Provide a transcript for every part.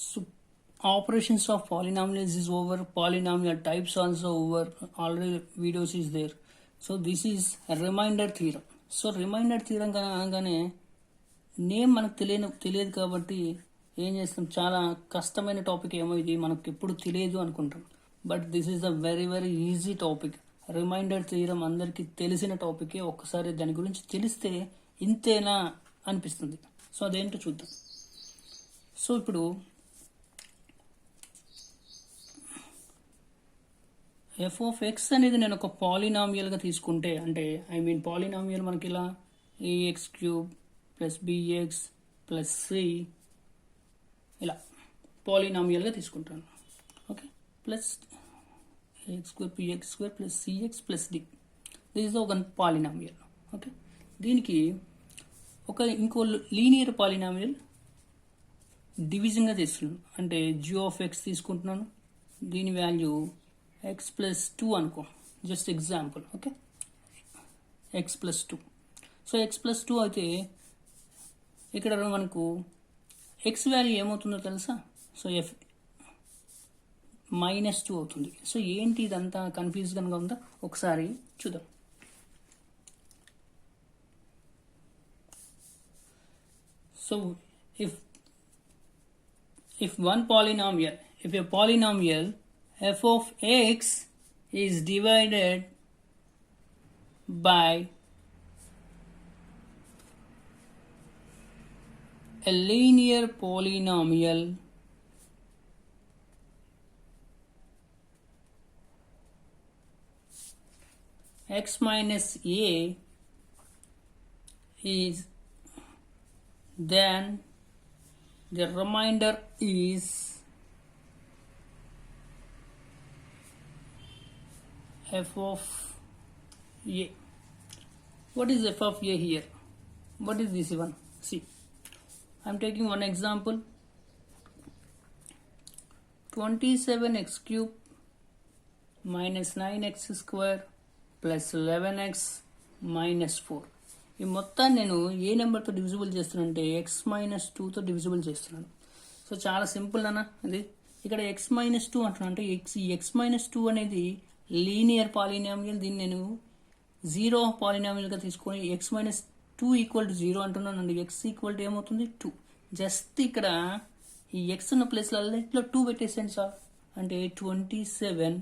So operations of polynomials is over, polynomial types also over, already videos is there. So this is a remainder theorem. So remainder theorem అనగానే name మనకు తెలియదు కాబట్టి ఏం చేస్తాం, చాలా కష్టమైన టాపిక్ ఏమో ఇది, మనకు ఎప్పుడు తెలియదు అనుకుంటాం. But this is the very very easy topic. Remainder theorem అందరికీ తెలిసిన టాపికే. ఒక్కసారి దాని గురించి తెలిస్తే ఇంతేనా అనిపిస్తుంది. సో అదేంటో చూద్దాం. సో ఇప్పుడు ఎఫ్ ఆఫ్ ఎక్స్ అనేది నేను ఒక పాలినామియల్గా తీసుకుంటే, అంటే పాలినామియల్ మనకి ఇలా a x cube plus b x plus c ఇలా పాలినామియల్గా తీసుకుంటాను. Okay, plus a x square p x square plus c x plus d, this is ఒక పాలినామియల్. ఓకే, దీనికి ఇంకో లీనియర్ పాలినామియల్ డివిజన్గా తీసుకున్నాను. అంటే జీ ఆఫ్ ఎక్స్ తీసుకుంటున్నాను, దీని వాల్యూ ఎక్స్ ప్లస్ 2 అనుకో, just example. Okay, X plus 2. So X plus 2 అయితే ఇక్కడ మనకు ఎక్స్ వాల్యూ ఏమవుతుందో తెలుసా? సో ఎఫ్ -2 అవుతుంది. సో ఏంటి ఇదంతా కన్ఫ్యూజ్గా ఉందా? ఒకసారి చూద్దాం. So if a polynomial f of x is divided by a linear polynomial x minus a is, then the remainder is f of a. What is f of a here? What is this one? See, I am taking one example. 27x cube minus 9x square plus 11x minus 4. ఈ మొత్తాన్ని నేను ఏ నెంబర్తో divisible చేస్తున్నానంటే x-2తో divisible చేస్తున్నాను. So చాలా simple అన్న ఇది. ఇక్కడ x-2 అంటున్నా అంటే x-2 అనేది లీనియర్ పాలినామియల్. దీన్ని నేను జీరో పాలినామియల్గా తీసుకొని x-2 ఈక్వల్ టు 0 అంటున్నాను. అండి x ఈక్వల్ టు ఏమవుతుంది 2. జస్ట్ ఇక్కడ ఈ x ఉన్న ప్లేస్లో 2 పెట్టేసాను సార్. అంటే 27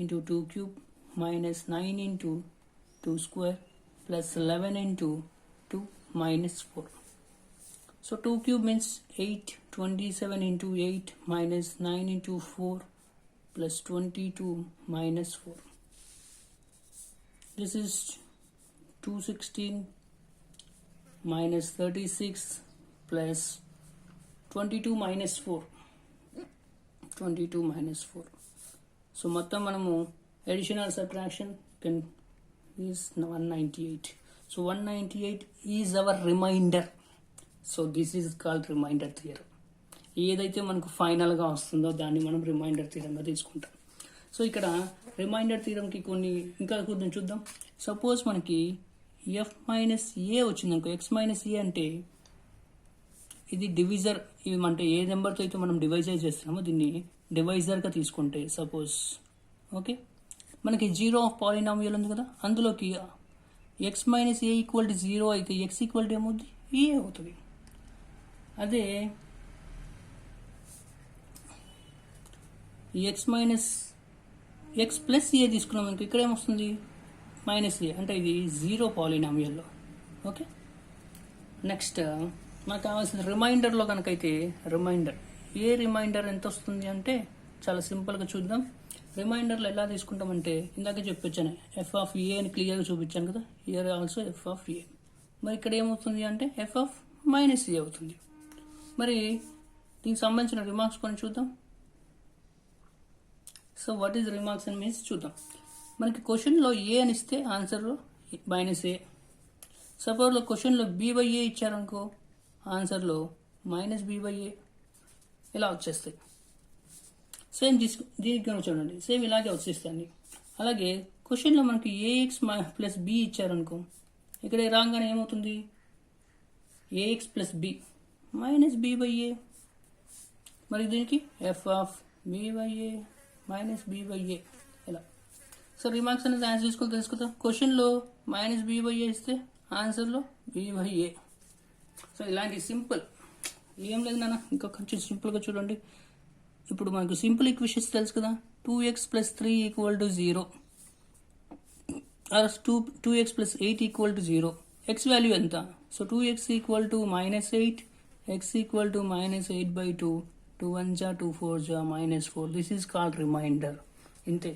into 2 cube minus 9 into 2 square plus 11 into 2 minus 4. So 2 cube means 8, 27 into 8 minus 9 into 4 plus 22 minus 4. This is 216 minus 36 plus 22 minus 4. 22 minus 4. So మొత్తం మనము addition or subtraction can is 198. So 198 is our remainder. So this is called remainder theorem. ఏదైతే మనకు ఫైనల్గా వస్తుందో దాన్ని మనం reminder థీరంగా తీసుకుంటాం. So ఇక్కడ రిమైండర్ థీరంకి ఇంకా కొంచెం చూద్దాం. సపోజ్ మనకి ఎఫ్ మైనస్ ఏ వచ్చింది అనుకో, ఎక్స్ మైనస్ ఏ అంటే ఇది డివిజర్. అంటే ఏ నెంబర్తో అయితే మనం డివైజర్ చేస్తున్నామో దీన్ని డివైజర్గా తీసుకుంటే, సపోజ్ ఓకే మనకి జీరో ఆఫ్ పాలినామియల్ ఉంది కదా, అందులోకి X minus A equal to 0 అయితే ఎక్స్ ఈక్వల్ టు ఏమవుతుంది ఏ అవుతుంది. అదే ఎక్స్ ప్లస్ ఏ తీసుకున్నాం అనుకో, ఇక్కడ ఏమొస్తుంది మైనస్ ఏ, అంటే ఇది జీరో పాలినామియల్లో. ఓకే, నెక్స్ట్ మనకు కావాల్సిన రిమైండర్లో కనుకైతే రిమైండర్ ఎంత వస్తుంది అంటే చాలా సింపుల్గా చూద్దాం. రిమైండర్లో ఎలా తీసుకుంటామంటే ఇందాక చెప్పొచ్చాను, ఎఫ్ ఆఫ్ ఏ అని క్లియర్గా చూపించాను కదా, హియర్ ఆల్సో ఎఫ్ ఆఫ్ ఏ. మరి ఇక్కడ ఏమవుతుంది అంటే ఎఫ్ ఆఫ్ మైనస్ ఏ అవుతుంది. మరి దీనికి సంబంధించిన రిమార్క్స్ కొన్ని చూద్దాం. సో వాట్ ఈజ్ రిమార్క్స్ అని మీన్స్ చూద్దాం. మనకి క్వశ్చన్లో ఏ అని ఇస్తే ఆన్సర్లో మైనస్ ఏ. సపోజ్లో క్వశ్చన్లో బి బై ఏ ఇచ్చారనుకో, ఆన్సర్లో మైనస్ బి బై ఏ ఇలా వచ్చేస్తాయి. సేమ్ దీనికి చూడండి, సేమ్ ఇలాగే వచ్చేస్తాయి. అలాగే క్వశ్చన్లో మనకి ఏఎక్స్ ప్లస్ బి ఇచ్చారనుకో, ఇక్కడ రాగానే ఏమవుతుంది A X plus B minus B by A మరి దీనికి F of B by A minus B by A ఇలా. సో రిమార్క్స్ అనేది ఆన్సర్ తీసుకొని తెలుసుకుందాం. క్వశ్చన్లో మైనస్ బి/ఏ ఇస్తే ఆన్సర్లో బి/ఏ. సో ఇలాంటి సింపుల్ ఏం లేదు నాన్న, ఇంకా కొంచెం సింపుల్గా చూడండి. ఇప్పుడు మనకు సింపుల్ ఈక్వేషన్స్ తెలుసు కదా, 2x + 3 = 0 are 2x + 8 = 0. x value ఎంత? సో 2x = -8, x = -8/2, 2 1 జా 2 4 జా -4. This is called remainder. ఇంతే.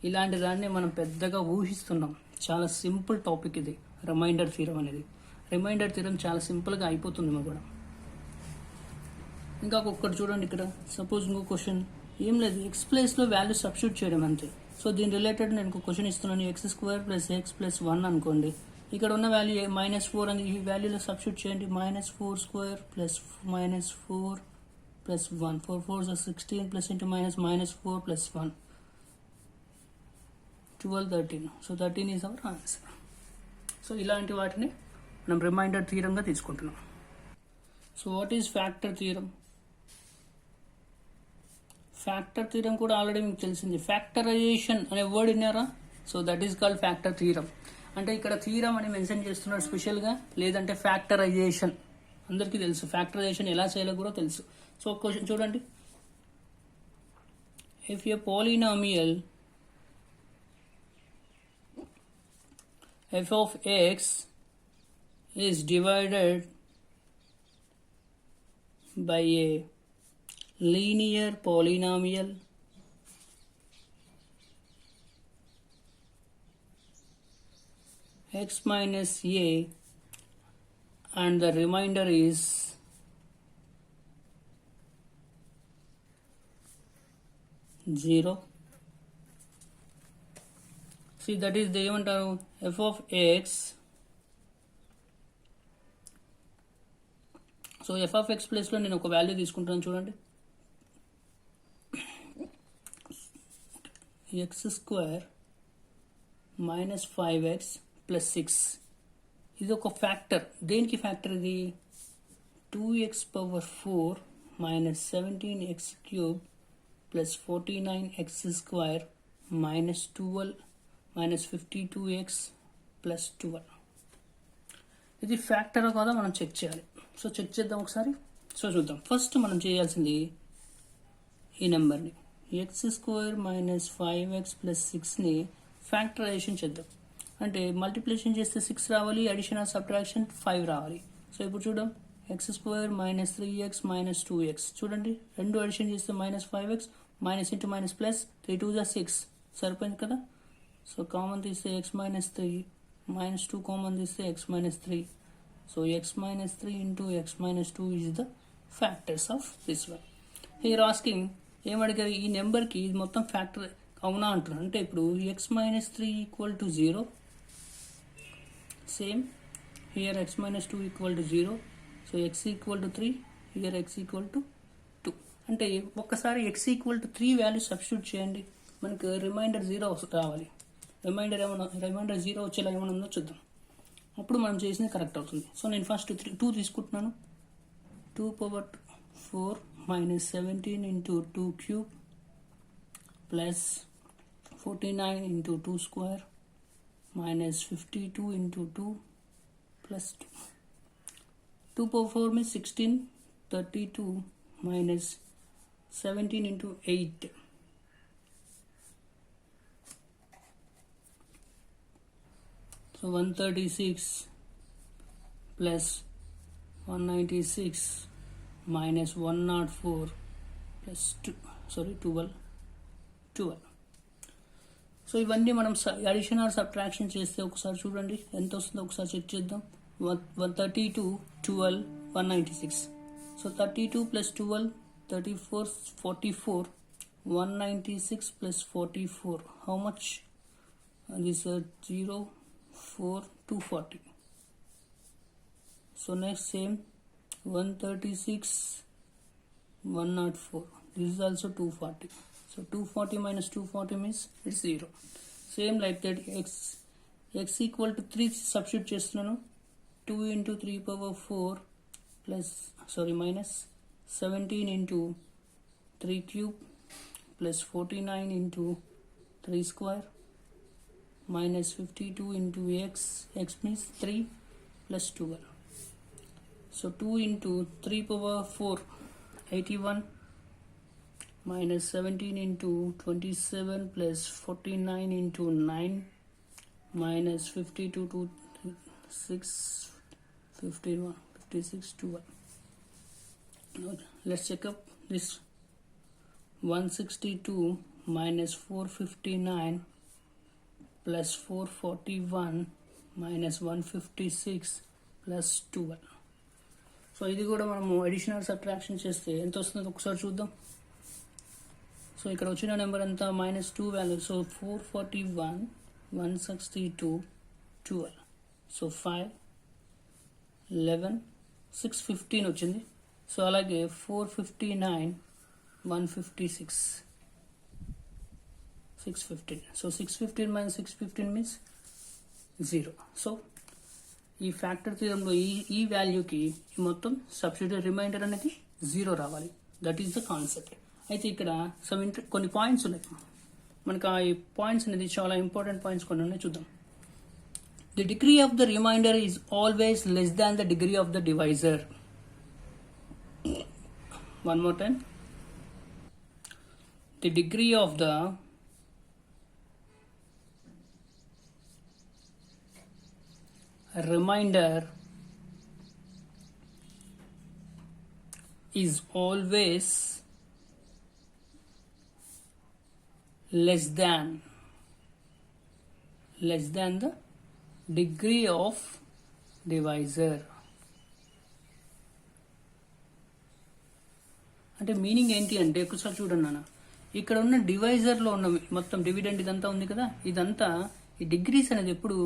ఇలాంటి దాన్ని మనం పెద్దగా ఊహిస్తున్నాం. చాలా సింపుల్ టాపిక్ ఇది, రిమైండర్ థీరం అనేది. రిమైండర్ థీరం చాలా సింపుల్గా అయిపోతుంది మాకు కూడా. ఇంకా ఒక్కటి చూడండి ఇక్కడ. సపోజ్ ఇంకో క్వశ్చన్ ఏం లేదు, ఎక్స్ ప్లేస్లో వాల్యూ సబ్స్టిట్యూట్ చేయడం అంతే. సో దీని రిలేటెడ్ నేను ఒక క్వశ్చన్ ఇస్తున్నాను. x² + x + 1 అనుకోండి. ఇక్కడ ఉన్న వాల్యూ -4 అని ఈ వాల్యూలో సబ్స్టిట్యూట్ చేయండి. -4² + -4 + 1, 4 4 16 + into -4 + 1, 12 13. So 13 is our answer. So ఇలాంటి వాటిని మనం రిమైండర్ థీరంగా తీసుకుంటున్నాం. So what is factor theorem? Factor theorem కూడా ఆల్రెడీ మీకు తెలిసింది. ఫ్యాక్టరైజేషన్ అనే వర్డ్ విన్నారా? So that is called factor theorem. అంటే ఇక్కడ థీరం అని మెన్షన్ చేస్తున్నారు స్పెషల్గా, లేదంటే ఫ్యాక్టరైజేషన్ అందరికీ తెలుసు. ఫ్యాక్టరైజేషన్ ఎలా చేయాలో కూడా తెలుసు. సో క్వశ్చన్ చూడండి. If A polynomial f of x is divided by a linear polynomial x minus a and the remainder is 0. See, that is the ఏమంటారు, f of x. So f of x ప్లేస్లో నేను ఒక value తీసుకుంటాను చూడండి. x² - 5x + 6. ఇది ఒక factor. దేనికి factor ఇది? 2x⁴ - 17x³ + 49x² - 12 - 52x + 12. ఇది ఫ్యాక్టర్ కాదా మనం చెక్ చేయాలి. సో చెక్ చేద్దాం ఒకసారి. సో చూద్దాం. ఫస్ట్ మనం చేయాల్సింది ఈ నెంబర్ని x² - 5x + 6ని ఫ్యాక్టరైజేషన్ చేద్దాం. అంటే మల్టిప్లికేషన్ చేస్తే 6 రావాలి, అడిషన్ ఆర్ సబ్ట్రాక్షన్ 5 రావాలి. సో ఇప్పుడు చూద్దాం. x² - 3x - 2x. చూడండి, రెండు అడిషన్ చేస్తే -5x, minus into minus plus 3 2 = 6 సరిపోయింది కదా. సో కామన్ తీస్తే x - 3 -2 కామన్ తీస్తే x - 3. So x - 3 into x - 2 is the factors of this one. Here asking ఏమడిగారు, ఈ నెంబర్కి ఇది మొత్తం ఫ్యాక్టర్ అవునా అంటున్నారు. అంటే ఇప్పుడు x - 3 = 0, same here x - 2 = 0. So x = 3, here x = 2. అంటే ఒక్కసారి x = 3 వాల్యూ సబ్స్టిట్యూట్ చేయండి, మనకు రిమైండర్ 0 రావాలి. రిమైండర్ 0 వచ్చేలా ఏమైనా ఉందో చూద్దాం. అప్పుడు మనం చేసింది కరెక్ట్ అవుతుంది. సో నేను ఫస్ట్ 2 తీసుకుంటున్నాను. 2⁴ - 17 into 2³ plus 49 into 2² minus 52 into 2 plus 2. 2⁴ means 16, 32 minus 17 into 8. So 136 plus 196 minus 104 plus 12. So ఇవన్నీ మనం అడిషన్ ఆర్ సబ్ట్రాక్షన్ చేస్తే ఒకసారి చూడండి ఎంత వస్తుందో ఒకసారి చెక్ చేద్దాం. 132, 12, 196. So 32 plus 12, 34, 44. 196 plus 44. How much? This 0, 4, 240. So next same 136, 104. This is also 240. So 240 minus 240 means it's 0. Same like that, x equal to 3 substitute చేస్తున్నాను. 2 into 3⁴ plus minus 17 into 3 cube plus 49 into 3 square minus 52 into x means 3 plus 12. So 2 into 3 power 4, 81 minus 17 into 27 plus 49 into 9 minus 52 to 6, 51, 56, 12. Now let's check up this. 162 minus 459 plus 441 minus 156 plus 12. So ఇది కూడా మనము additional subtraction చేస్తే ఎంత వస్తుందో ఒకసారి చూద్దాం. So ఇక్కడ వచ్చిన నెంబర్ ఎంత -2 వాల్యూ. సో 441 162 12. సో 5 11 615 వచ్చింది. సో అలాగే 459 156 615. So 615 minus 615 means 0. సో ఈ ఫ్యాక్టర్ థియరంలో ఈ వాల్యూకి మొత్తం సబ్స్టిట్యూట్ రిమైండర్ అనేది 0 రావాలి. That is the concept. అయితే ఇక్కడ కొన్ని పాయింట్స్ ఉన్నాయి. మనకు ఆ పాయింట్స్ అనేది చాలా ఇంపార్టెంట్ పాయింట్స్ కొన్ని ఉన్నాయి, చూద్దాం. The degree of the remainder is always less than the degree of the divisor. One more time. The degree of the remainder is always less than the degree of divisor. అంటే meaning ఏంటి అంటే ఒకసారి చూడండి నాన్న, ఇక్కడ ఉన్న డివైజర్లో ఉన్న మొత్తం డివిడెండ్ ఇదంతా ఉంది కదా, ఇదంతా ఈ డిగ్రీస్ అనేది ఎప్పుడు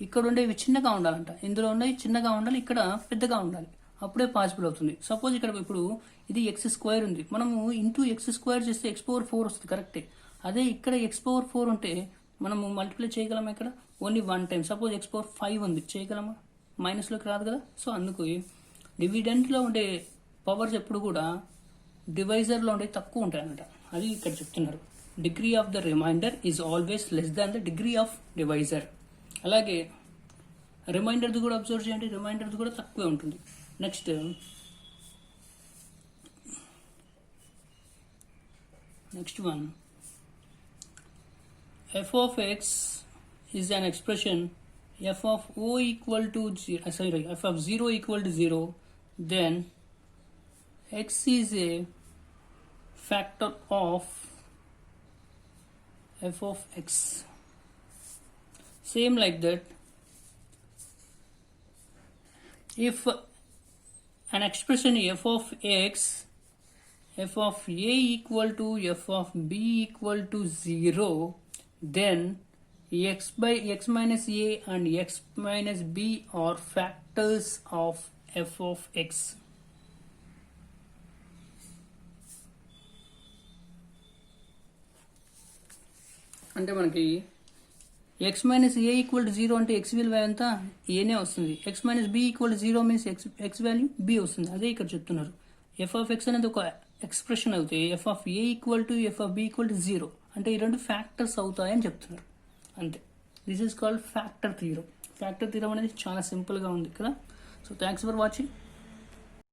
ఇక్కడ ఉండేవి చిన్నగా ఉండాలంట, ఇందులో ఉండేవి చిన్నగా ఉండాలి, ఇక్కడ పెద్దగా ఉండాలి, అప్పుడే పాసిబుల్ అవుతుంది. సపోజ్ ఇక్కడ ఇప్పుడు ఇది x² ఉంది, మనము ఇంటూ x² చేస్తే x⁴ వస్తుంది, కరెక్టే. అదే ఇక్కడ x⁴ ఉంటే మనము మల్టిప్లై చేయగలమా? ఇక్కడ ఓన్లీ 1 టైం. సపోజ్ x⁴ ఉంది, చేయగలమా? మైనస్లోకి రాదు కదా. సో అందుకు డివిడెంట్లో ఉండే పవర్స్ ఎప్పుడు కూడా డివైజర్లో ఉండే తక్కువ ఉంటాయి అన్నమాట. అది ఇక్కడ చెప్తున్నారు. Degree of the remainder is always less than the degree of divisor. అలాగే రిమైండర్ది కూడా అబ్జర్వ్ చేయండి, రిమైండర్ది కూడా తక్కువే ఉంటుంది. Next one, f of x is an expression f of o equal to 0, f of 0 equal to 0, then x is a factor of f of x. Same like that, if an expression f of x, f of a equal to f of b equal to 0, then x by x minus a and x minus b are factors of f of x. అంటే మనకి x minus a equal to 0 అంటే x విలువ ఎంత? ఏనే వస్తుంది. x minus b equal to 0 means x value b వస్తుంది. అదే ఇక్కడ చెప్తున్నారు. f of x అనేది ఒక ఎక్స్ప్రెషన్ అవుతాయి, f of a equal to f of b equal to 0 అంటే ఈ రెండు ఫ్యాక్టర్స్ అవుతాయని చెప్తున్నారు. అంతే. This is called factor theorem. Factor theorem అనేది చాలా సింపుల్గా ఉంది కదా. So thanks for watching.